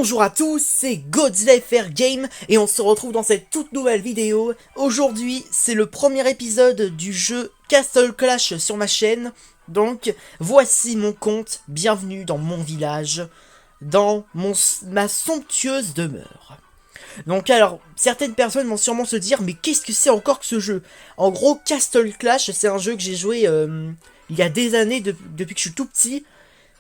Bonjour à tous, c'est Godzilla FR Game et on se retrouve dans cette toute nouvelle vidéo. Aujourd'hui, c'est le premier épisode du jeu Castle Clash sur ma chaîne. Donc, voici mon compte, bienvenue dans mon village, dans ma somptueuse demeure. Donc alors, certaines personnes vont sûrement se dire, mais qu'est-ce que c'est encore que ce jeu? En gros, Castle Clash, c'est un jeu que j'ai joué il y a des années, depuis que je suis tout petit.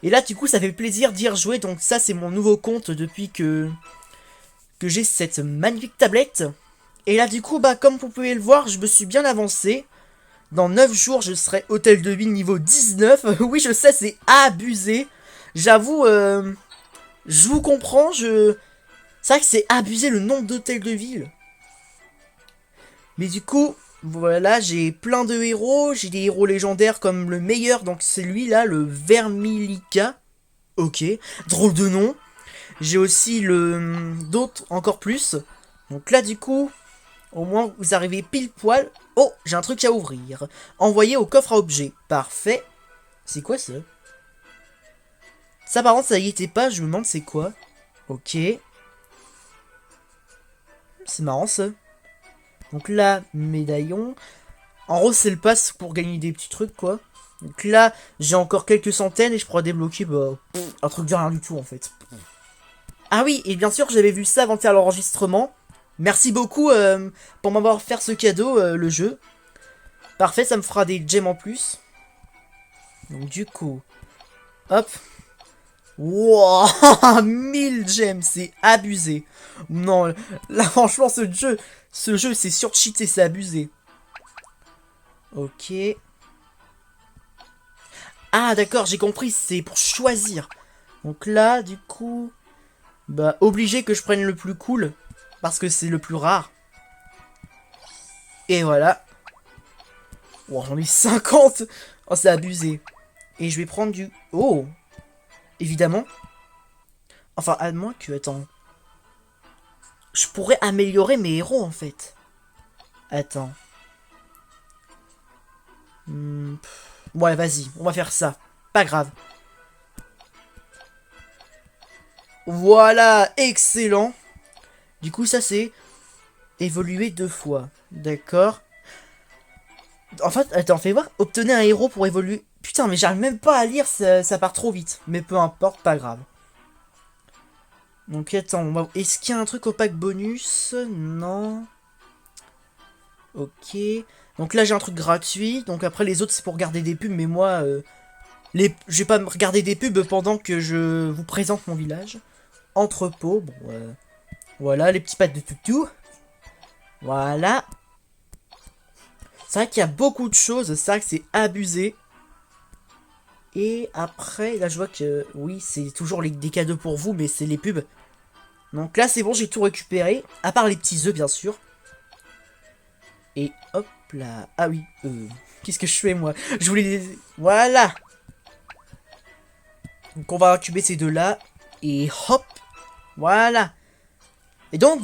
Et là, du coup, ça fait plaisir d'y rejouer. Donc ça, c'est mon nouveau compte depuis que j'ai cette magnifique tablette. Et là, du coup, bah, comme vous pouvez le voir, je me suis bien avancé. Dans 9 jours, je serai hôtel de ville niveau 19. Oui, je sais, c'est abusé. J'avoue, je vous comprends. C'est vrai que c'est abusé le nombre d'hôtels de ville. Mais du coup, voilà, j'ai plein de héros. J'ai des héros légendaires comme le meilleur. Donc c'est lui là, le Vermilica. Ok, drôle de nom. J'ai aussi d'autres encore plus. Donc là du coup, au moins vous arrivez pile poil. Oh, j'ai un truc à ouvrir. Envoyer au coffre à objets. Parfait. C'est quoi ça? Ça par contre ça y était pas, je me demande c'est quoi. Ok. C'est marrant ça. Donc là, médaillon. En gros c'est le pass pour gagner des petits trucs quoi. Donc là, j'ai encore quelques centaines et je pourrais débloquer un truc de rien du tout en fait. Ah oui, et bien sûr, j'avais vu ça avant de faire l'enregistrement. Merci beaucoup pour m'avoir offert ce cadeau, le jeu. Parfait, ça me fera des gemmes en plus. Donc du coup, hop. Wow, 1000 gemmes, c'est abusé. Non, là franchement, ce jeu c'est surcheaté, c'est abusé. Ok. Ah d'accord, j'ai compris, c'est pour choisir. Donc là, du coup, bah obligé que je prenne le plus cool. Parce que c'est le plus rare. Et voilà. Oh, j'en ai 50. Oh, c'est abusé. Et je vais prendre du... Oh. Évidemment. Enfin, à moins que... Attends. Je pourrais améliorer mes héros, en fait. Attends. Ouais, vas-y. On va faire ça. Pas grave. Voilà. Excellent. Du coup, ça, c'est... Évoluer 2 fois. D'accord. En fait, attends, fais voir. Obtenez un héros pour évoluer... Putain, mais j'arrive même pas à lire, ça part trop vite. Mais peu importe, pas grave. Donc attends, est-ce qu'il y a un truc au pack bonus? Non. Ok. Donc là j'ai un truc gratuit. Donc après les autres c'est pour regarder des pubs. Mais moi, je vais pas me regarder des pubs pendant que je vous présente mon village. Entrepôt. Bon, voilà les petits pattes de toutou. Voilà. C'est vrai qu'il y a beaucoup de choses. C'est vrai que c'est abusé. Et après, là je vois que... Oui, c'est toujours des cadeaux pour vous. Mais c'est les pubs. Donc là c'est bon, j'ai tout récupéré. À part les petits œufs bien sûr. Et hop là. Ah oui, qu'est-ce que je fais moi? Je voulais... Voilà. Donc on va incuber ces deux-là. Et hop. Voilà. Et donc,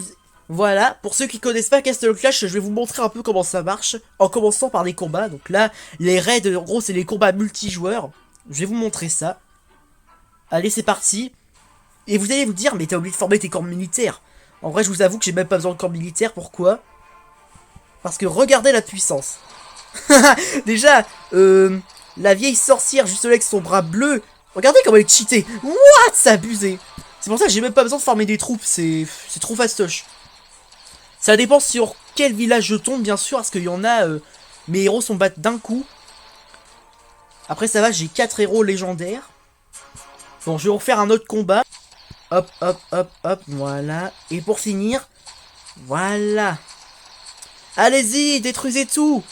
voilà. Pour ceux qui connaissent pas Castle Clash, je vais vous montrer un peu comment ça marche. En commençant par des combats. Donc là, les raids, en gros, c'est les combats multijoueurs. Je vais vous montrer ça. Allez, c'est parti. Et vous allez vous dire, mais t'as oublié de former tes corps militaires. En vrai, je vous avoue que j'ai même pas besoin de corps militaires. Pourquoi? Parce que regardez la puissance. Déjà, la vieille sorcière juste là avec son bras bleu. Regardez comment elle est cheatée. What? C'est abusé. C'est pour ça que j'ai même pas besoin de former des troupes. C'est trop fastoche. Ça dépend sur quel village je tombe, bien sûr. Parce qu'il y en a... mes héros sont battus d'un coup. Après, ça va, j'ai 4 héros légendaires. Bon, je vais refaire un autre combat. Hop, hop, hop, hop. Voilà. Et pour finir... Voilà. Allez-y, détruisez tout.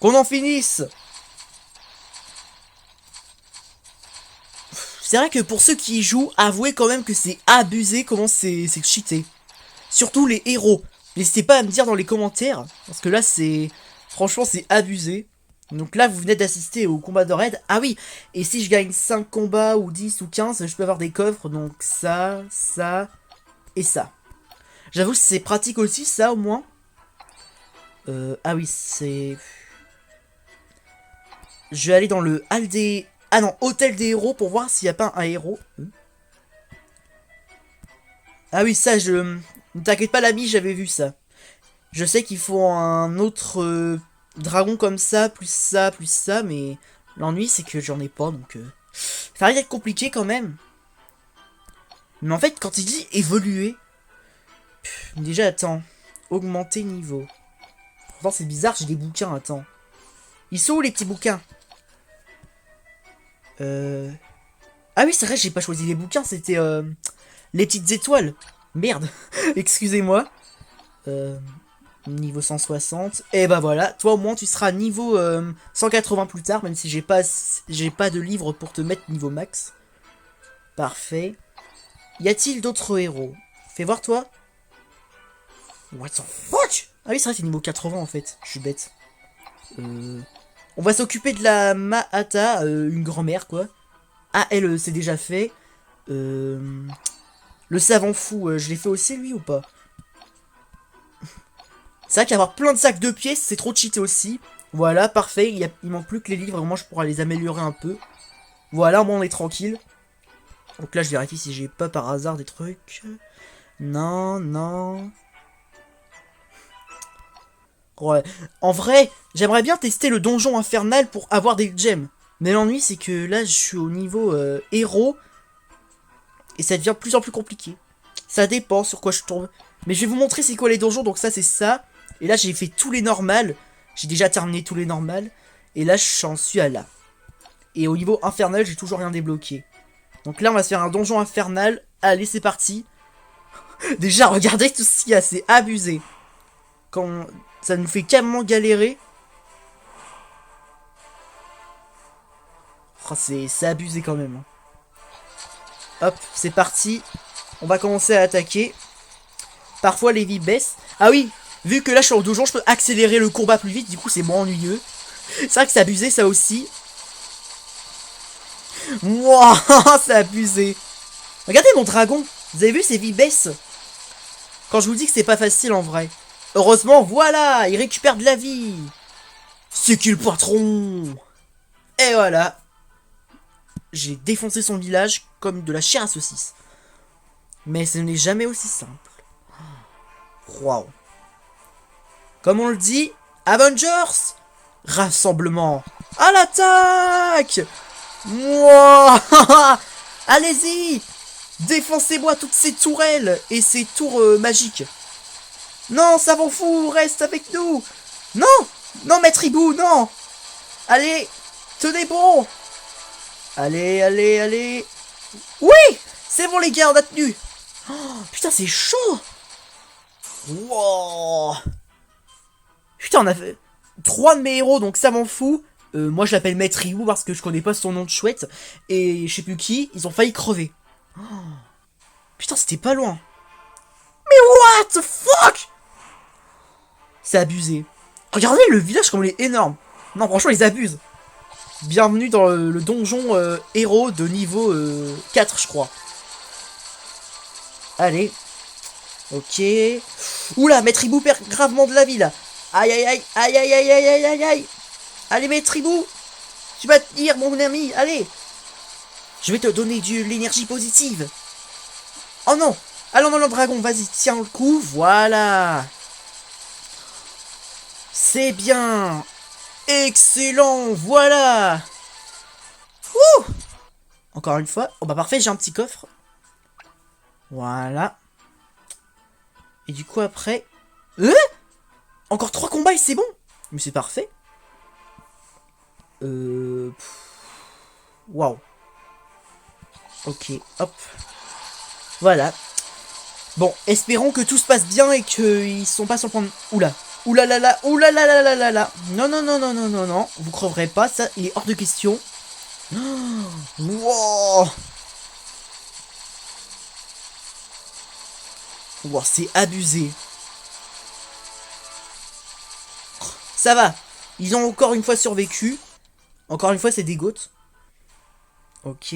Qu'on en finisse. C'est vrai que pour ceux qui y jouent, avouez quand même que c'est abusé comment c'est cheaté. Surtout les héros. N'hésitez pas à me dire dans les commentaires, parce que là c'est... Franchement c'est abusé. Donc là vous venez d'assister au combat de raid. Ah oui, et si je gagne 5 combats ou 10 ou 15, je peux avoir des coffres. Donc ça, ça et ça. J'avoue c'est pratique aussi ça au moins. Ah oui c'est... Je vais aller dans le hall des... Ah non, hôtel des héros pour voir s'il n'y a pas un héros. Ah oui, ça, je... Ne t'inquiète pas, l'ami, j'avais vu ça. Je sais qu'il faut un autre dragon comme ça, plus ça, mais... L'ennui, c'est que j'en ai pas, donc... Ça risque d'être compliqué, quand même. Mais en fait, quand il dit évoluer... Déjà, attends. Augmenter niveau. Pourtant, c'est bizarre, j'ai des bouquins, attends. Ils sont où, les petits bouquins? Ah oui, c'est vrai, j'ai pas choisi les bouquins, c'était les petites étoiles. Merde, excusez-moi. Niveau 160. Et bah voilà, toi au moins tu seras niveau 180 plus tard, même si j'ai pas de livre pour te mettre niveau max. Parfait. Y a-t-il d'autres héros? Fais voir toi. What the fuck? Ah oui, c'est vrai, c'est niveau 80 en fait. Je suis bête. On va s'occuper de la Mahata, une grand-mère quoi. Ah, elle, c'est déjà fait. Le savant fou, je l'ai fait aussi, lui, ou pas? C'est vrai qu'avoir plein de sacs de pièces, c'est trop cheaté aussi. Voilà, parfait. Il manque plus que les livres. Moi, je pourrais les améliorer un peu. Voilà, moi, on est tranquille. Donc là, je vérifie si j'ai pas par hasard des trucs. Non, non. Ouais. En vrai, j'aimerais bien tester le donjon infernal pour avoir des gemmes. Mais l'ennui, c'est que là, je suis au niveau héros. Et ça devient de plus en plus compliqué. Ça dépend sur quoi je tombe. Mais je vais vous montrer c'est quoi les donjons. Donc ça, c'est ça. Et là, j'ai fait tous les normales. J'ai déjà terminé tous les normales. Et là, j'en suis à là. Et au niveau infernal, j'ai toujours rien débloqué. Donc là, on va se faire un donjon infernal. Allez, c'est parti. Déjà, regardez tout ce qu'il y a. C'est abusé. Quand ça nous fait carrément galérer. Oh, c'est abusé quand même. Hop, c'est parti. On va commencer à attaquer. Parfois, les vies baissent. Ah oui, vu que là, je suis en donjon, je peux accélérer le combat plus vite. Du coup, c'est moins ennuyeux. C'est vrai que c'est abusé, ça aussi. Wouah, c'est abusé. Regardez mon dragon. Vous avez vu, ses vies baissent. Quand je vous dis que c'est pas facile en vrai. Heureusement, voilà, il récupère de la vie. C'est qui le patron? Et voilà. J'ai défoncé son village comme de la chair à saucisse. Mais ce n'est jamais aussi simple. Waouh. Comme on le dit, Avengers, rassemblement, à l'attaque. Mouah. Allez-y, défoncez-moi toutes ces tourelles et ces tours magiques. Non, savant fou, reste avec nous. Non, non, maître hibou, non. Allez, tenez bon. Allez, allez, allez. Oui, c'est bon les gars, on a tenu. Oh, putain, c'est chaud. Wow. Putain, on a fait 3 de mes héros, donc ça m'en fout. Moi, je l'appelle Maître Hibou parce que je connais pas son nom de chouette. Et je sais plus qui, ils ont failli crever. Oh. Putain, c'était pas loin. Mais what the fuck? C'est abusé. Regardez le village comme il est énorme. Non, franchement, ils abusent. Bienvenue dans le donjon héros de niveau 4, je crois. Allez. Ok. Oula, Maître Hibou perd gravement de la vie, là. Aïe, aïe, aïe, aïe, aïe, aïe, aïe, aïe, aïe, aïe. Allez, Maître Hibou. Tu vas tenir, mon ami. Allez. Je vais te donner de l'énergie positive. Oh non. Allons, non, non, dragon, vas-y, tiens le coup. Voilà. C'est bien. Excellent, voilà. Ouh. Encore une fois. Oh bah parfait, j'ai un petit coffre. Voilà. Et du coup après... Encore 3 combats et c'est bon. Mais c'est parfait. Waouh. Ok, hop. Voilà. Bon, espérons que tout se passe bien et qu'ils sont pas sur le point de... Oula. Oula là là, oula là là là là là. Non, non, non, non, non, non, non. Vous creverez pas, ça, il est hors de question. Wow. Wow, c'est abusé. Ça va. Ils ont encore une fois survécu. Encore une fois, c'est des goats. Ok.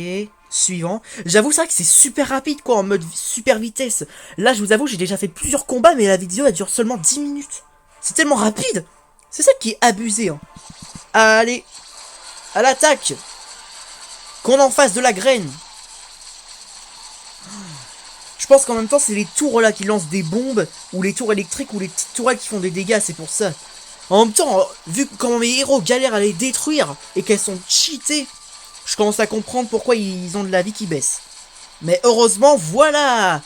Suivant. J'avoue, c'est vrai que c'est super rapide, quoi, en mode super vitesse. Là, je vous avoue, j'ai déjà fait plusieurs combats, mais la vidéo, elle dure seulement 10 minutes. C'est tellement rapide. C'est ça qui est abusé, hein. Allez. À l'attaque. Qu'on en fasse de la graine. Je pense qu'en même temps, c'est les tours là qui lancent des bombes, ou les tours électriques, ou les petites tourelles qui font des dégâts, c'est pour ça. En même temps, vu comment mes héros galèrent à les détruire, et qu'elles sont cheatées, je commence à comprendre pourquoi ils ont de la vie qui baisse. Mais heureusement, voilà!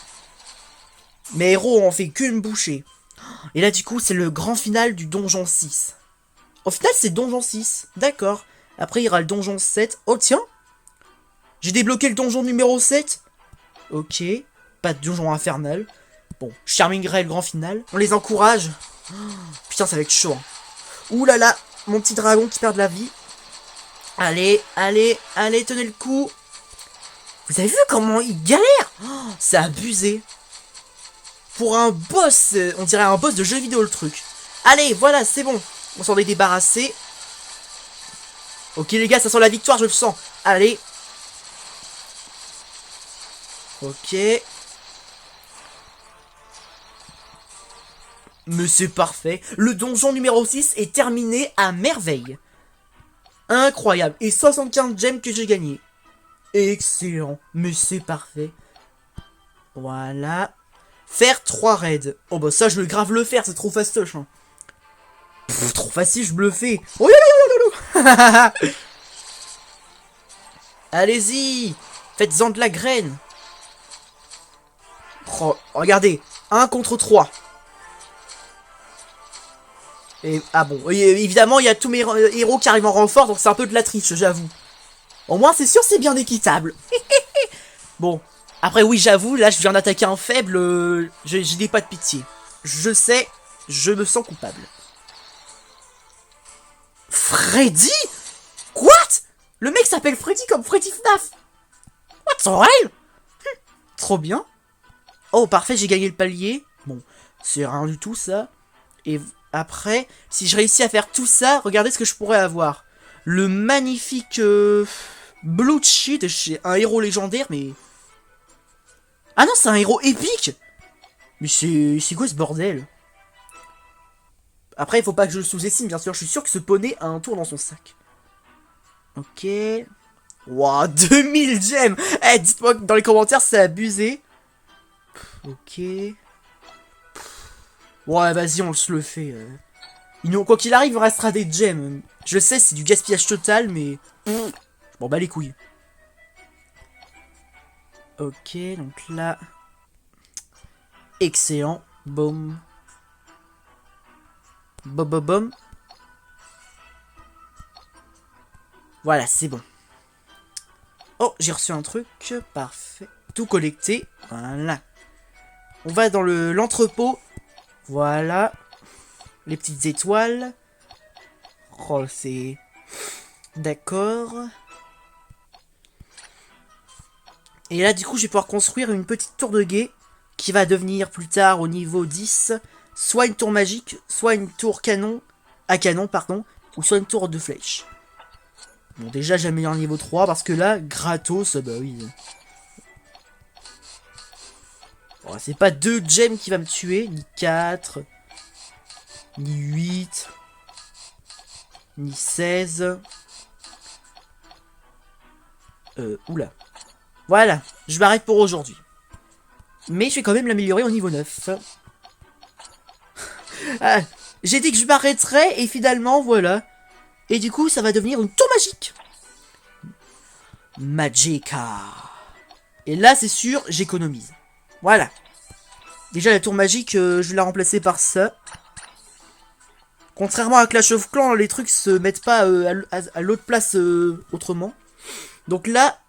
Mes héros ont fait qu'une bouchée. Et là, du coup, c'est le grand final du donjon 6. Au final, c'est donjon 6. D'accord. Après, il y aura le donjon 7. Oh, tiens! J'ai débloqué le donjon numéro 7. Ok. Pas de donjon infernal. Bon, je terminerai le grand final. On les encourage. Oh, putain, ça va être chaud. Hein. Ouh là là, mon petit dragon qui perd de la vie. Allez, allez, allez, tenez le coup. Vous avez vu comment il galère? Oh, c'est abusé. Pour un boss, on dirait un boss de jeu vidéo le truc. Allez, voilà, c'est bon. On s'en est débarrassé. Ok les gars, ça sent la victoire, je le sens. Allez. Ok. Mais c'est parfait. Le donjon numéro 6 est terminé à merveille. Incroyable. Et 75 gemmes que j'ai gagné. Excellent. Mais c'est parfait. Voilà. Faire 3 raids. Oh bah ça je vais grave le faire, c'est trop fastoche. Hein. Pff, trop facile, je me le fais. Oh, allez-y. Faites-en de la graine. Oh, regardez. 1 contre 3. Et, ah bon, et, évidemment il y a tous mes héros qui arrivent en renfort, donc c'est un peu de la triche, j'avoue. Au moins c'est sûr c'est bien équitable. Bon, après oui j'avoue, là je viens d'attaquer un faible, j'ai des pas de pitié. Je sais, je me sens coupable. Freddy? What? Le mec s'appelle Freddy comme Freddy FNAF. What the hell? Trop bien. Oh parfait, j'ai gagné le palier. Bon, c'est rien du tout ça. Et après, si je réussis à faire tout ça, regardez ce que je pourrais avoir. Le magnifique Blue Cheat chez un héros légendaire, mais... Ah non, c'est un héros épique. Mais c'est quoi ce bordel? Après, il faut pas que je le sous-estime, bien sûr. Je suis sûr que ce poney a un tour dans son sac. Ok. Wow, 2000 gemmes. Eh, dites-moi dans les commentaires, c'est abusé. Ok. Ouais, vas-y, on se le fait. Quoi qu'il arrive, il restera des gemmes. Je sais, c'est du gaspillage total, mais... Je m'en bats les couilles. Ok, donc là... Excellent. Boum. Bom, bom, bom. Voilà, c'est bon. Oh, j'ai reçu un truc. Parfait. Tout collecté. Voilà. On va dans l'entrepôt. Voilà. Les petites étoiles. Oh, c'est... D'accord. Et là, du coup, je vais pouvoir construire une petite tour de guet qui va devenir plus tard au niveau 10, soit une tour magique, soit une tour canon, à canon, pardon, ou soit une tour de flèche. Bon, déjà, j'améliore niveau 3 parce que là, gratos, bah oui. Bon, c'est pas 2 gemmes qui va me tuer, ni 4, ni 8, ni 16. Oula. Voilà, je m'arrête pour aujourd'hui. Mais je vais quand même l'améliorer au niveau 9. Ah, j'ai dit que je m'arrêterais et finalement, voilà. Et du coup, ça va devenir une tour magique. Magica. Et là, c'est sûr, j'économise. Voilà. Déjà, la tour magique, je vais la remplacer par ça. Contrairement à Clash of Clans, les trucs se mettent pas à l'autre place autrement. Donc là,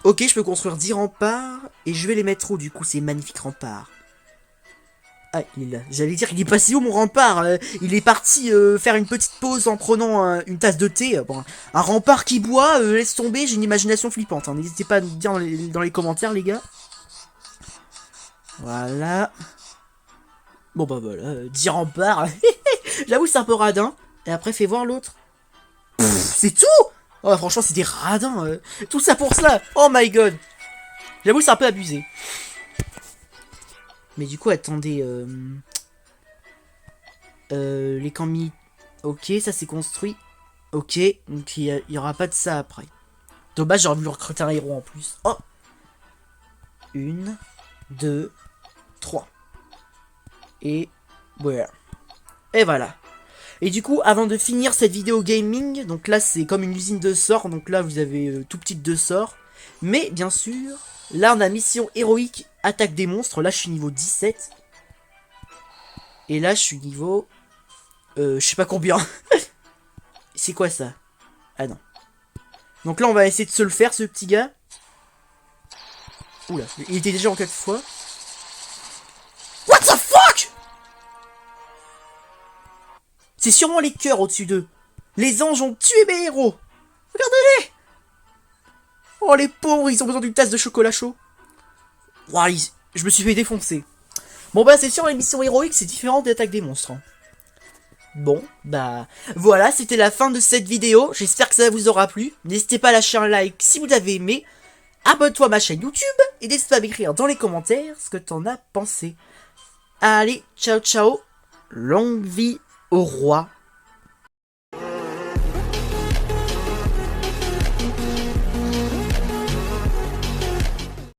ok, je peux construire 10 remparts. Et je vais les mettre où, du coup, ces magnifiques remparts? Ah, il est là. J'allais dire, il est passé où, mon rempart? Il est parti faire une petite pause en prenant une tasse de thé. Bon, un rempart qui boit, laisse tomber, j'ai une imagination flippante. Hein. N'hésitez pas à me dire dans les commentaires, les gars. Voilà. Bon, bah voilà, 10 remparts. J'avoue, c'est un peu radin. Et après, fais voir l'autre. C'est tout? Oh, franchement, c'est des radins. Tout ça pour ça. Oh my god. J'avoue, c'est un peu abusé. Mais du coup, attendez. Les camps militaires. Ok, ça c'est construit. Ok, donc il y aura pas de ça après. Dommage, j'aurais voulu recruter un héros en plus. Oh. 1, 2, 3. Et voilà. Et voilà. Et du coup, avant de finir cette vidéo gaming, donc là c'est comme une usine de sorts, donc là vous avez tout petit de sorts. Mais bien sûr, là on a mission héroïque, attaque des monstres, là je suis niveau 17. Et là je suis niveau... je sais pas combien. C'est quoi ça? Ah non. Donc là on va essayer de se le faire ce petit gars. Oula, il était déjà en 4 fois. What the fuck? C'est sûrement les cœurs au-dessus d'eux. Les anges ont tué mes héros. Regardez-les. Oh les pauvres, ils ont besoin d'une tasse de chocolat chaud. Wow, je me suis fait défoncer. Bon bah c'est sûr, les missions héroïques c'est différent des attaques des monstres. Bon, bah voilà, c'était la fin de cette vidéo. J'espère que ça vous aura plu. N'hésitez pas à lâcher un like si vous avez aimé. Abonne-toi à ma chaîne YouTube et n'hésite pas à m'écrire dans les commentaires ce que t'en as pensé. Allez, ciao ciao. Longue vie au roi.